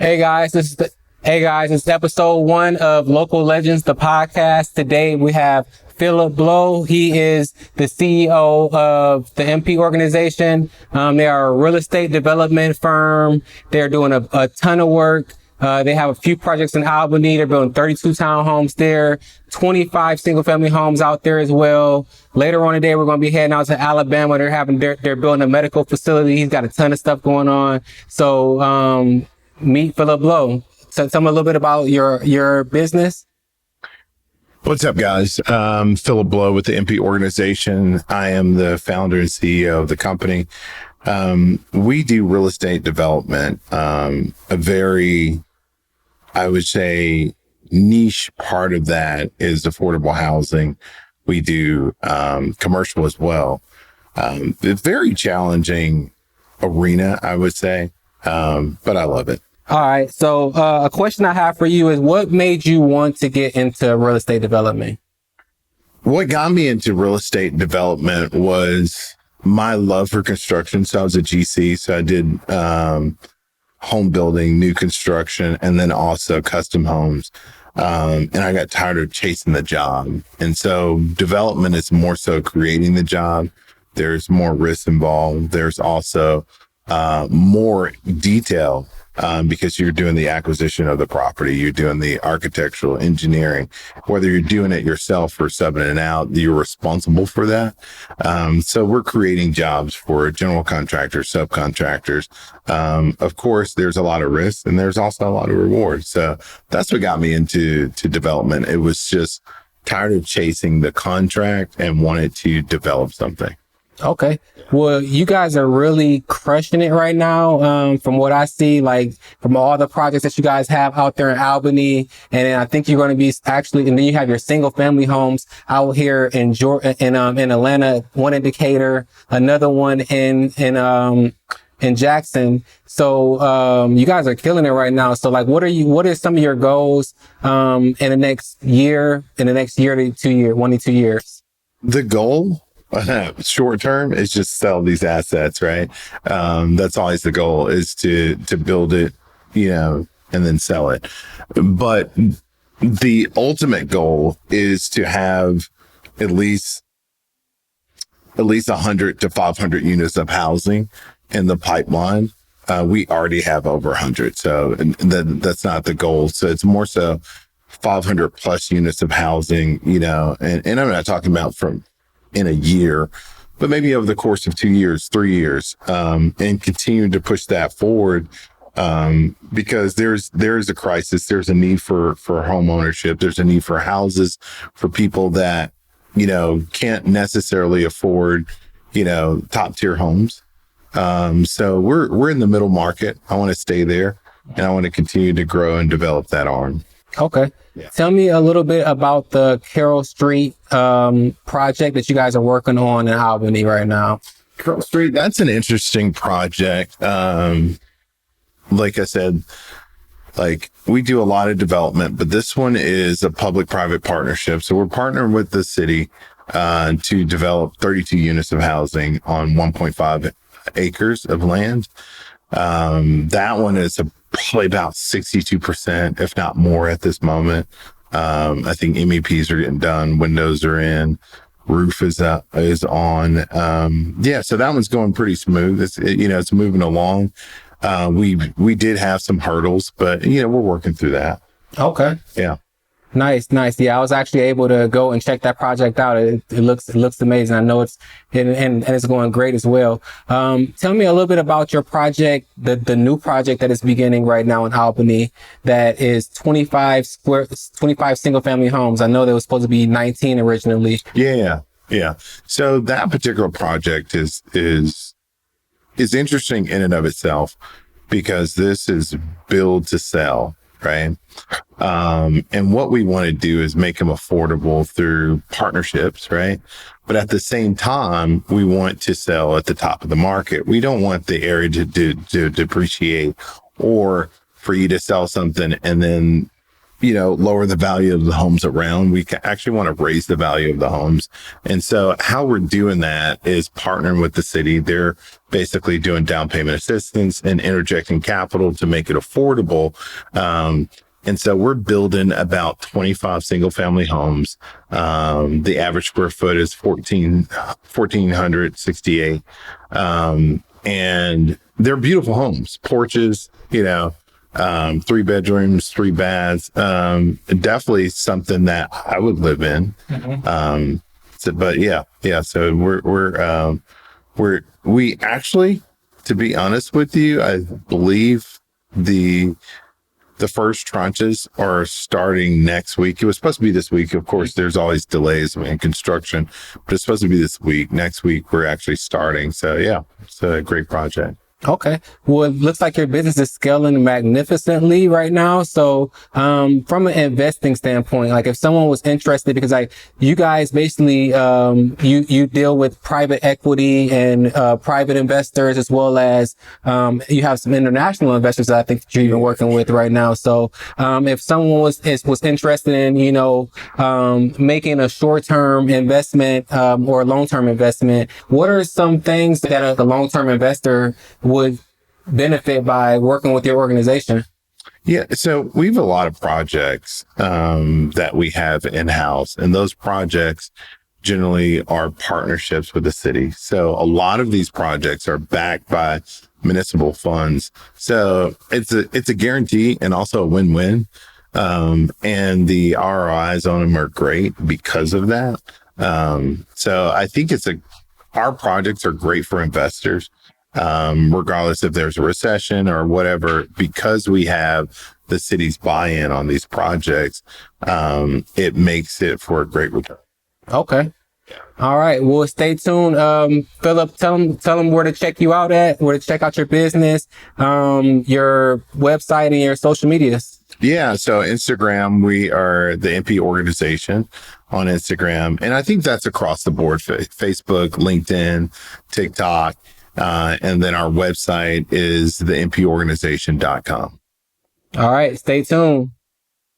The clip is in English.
Hey guys, it's episode 1 of Local Legends, the podcast. Today we have Phillip Blow. He is the CEO of the MP organization. They are a real estate development firm. They're doing a ton of work. They have a few projects in Albany. They're building 32 townhomes there, 25 single family homes out there as well. Later on today, we're going to be heading out to Alabama. They're building a medical facility. He's got a ton of stuff going on. So, meet Phillip Blow. So tell me a little bit about your business. What's up, guys? Phillip Blow with the MP organization. I am the founder and CEO of the company. We do real estate development, a very, I would say, niche part of that is affordable housing. We do commercial as well. It's a very challenging arena, I would say, but I love it. All right. So a question I have for you is, what made you want to get into real estate development? What got me into real estate development was my love for construction. So I was a GC. So I did home building, new construction, and then also custom homes. And I got tired of chasing the job. And so development is more so creating the job. There's more risk involved. There's also more detail. Because you're doing the acquisition of the property, you're doing the architectural engineering, whether you're doing it yourself or subbing it out, you're responsible for that. So we're creating jobs for general contractors, subcontractors. Of course, there's a lot of risk and there's also a lot of reward. So that's what got me into development. It was just tired of chasing the contract and wanted to develop something. Okay. Well, you guys are really crushing it right now. From what I see, like from all the projects that you guys have out there in Albany. And then I think you're going to be and then you have your single family homes out here in Atlanta, one in Decatur, another one in Jackson. So, you guys are killing it right now. So like, what are some of your goals, in the next year to 2 years, 1 to 2 years? The goal short term is just sell these assets, right? That's always the goal, is to build it, and then sell it. But the ultimate goal is to have at least 100 to 500 units of housing in the pipeline. We already have over 100. So that's not the goal. So it's more so 500 plus units of housing, and I'm not talking about from in a year, but maybe over the course of 2 years, 3 years, and continue to push that forward. Because there's a crisis. There's a need for home ownership. There's a need for houses for people that, can't necessarily afford, top tier homes. So we're in the middle market. I want to stay there and I want to continue to grow and develop that arm. Okay. Yeah. Tell me a little bit about the Carroll Street project that you guys are working on in Albany right now. Carroll Street, that's an interesting project. Like I said, we do a lot of development, but this one is a public-private partnership. So we're partnering with the city to develop 32 units of housing on 1.5 acres of land. That one is probably about 62%, if not more at this moment. I think MEPs are getting done. Windows are in. Roof is on. So that one's going pretty smooth. It's moving along. We did have some hurdles, but we're working through that. Okay. Yeah. Nice. Yeah, I was actually able to go and check that project out. It looks amazing. I know it's it's going great as well. Tell me a little bit about your project, the new project that is beginning right now in Albany, that is 25 single family homes. I know there was supposed to be 19 originally. Yeah. So that particular project is interesting in and of itself, because this is build to sell. Right. And what we want to do is make them affordable through partnerships. Right. But at the same time, we want to sell at the top of the market. We don't want the area to depreciate, or for you to sell something and then, lower the value of the homes around. We actually want to raise the value of the homes. And so how we're doing that is partnering with the city. They're basically doing down payment assistance and interjecting capital to make it affordable. And so we're building about 25 single family homes. The average square foot is 1,468. And they're beautiful homes, porches, 3 bedrooms, 3 baths. Definitely something that I would live in. Mm-hmm. But yeah. So we actually, to be honest with you, I believe the first tranches are starting next week. It was supposed to be this week. Of course, there's always delays in construction, but it's supposed to be this week. Next week, we're actually starting. So yeah, it's a great project. Okay. Well, it looks like your business is scaling magnificently right now. So, from an investing standpoint, like if someone was interested, because you guys basically, you deal with private equity and, private investors, as well as, you have some international investors that I think that you're even working with right now. So, if someone was interested in, making a short-term investment, or a long-term investment, what are some things that a long-term investor would benefit by working with your organization? Yeah, so we have a lot of projects that we have in-house, and those projects generally are partnerships with the city. So a lot of these projects are backed by municipal funds. So it's a guarantee and also a win-win. And the ROIs on them are great because of that. So I think our projects are great for investors. Regardless if there's a recession or whatever, because we have the city's buy-in on these projects, it makes it for a great return. Okay. All right. Well, stay tuned. Phillip, tell them where to check you out at, where to check out your business, your website and your social medias. Yeah. So Instagram, we are the MP organization on Instagram. And I think that's across the board, Facebook, LinkedIn, TikTok. And then our website is themporganization.com. All right. Stay tuned.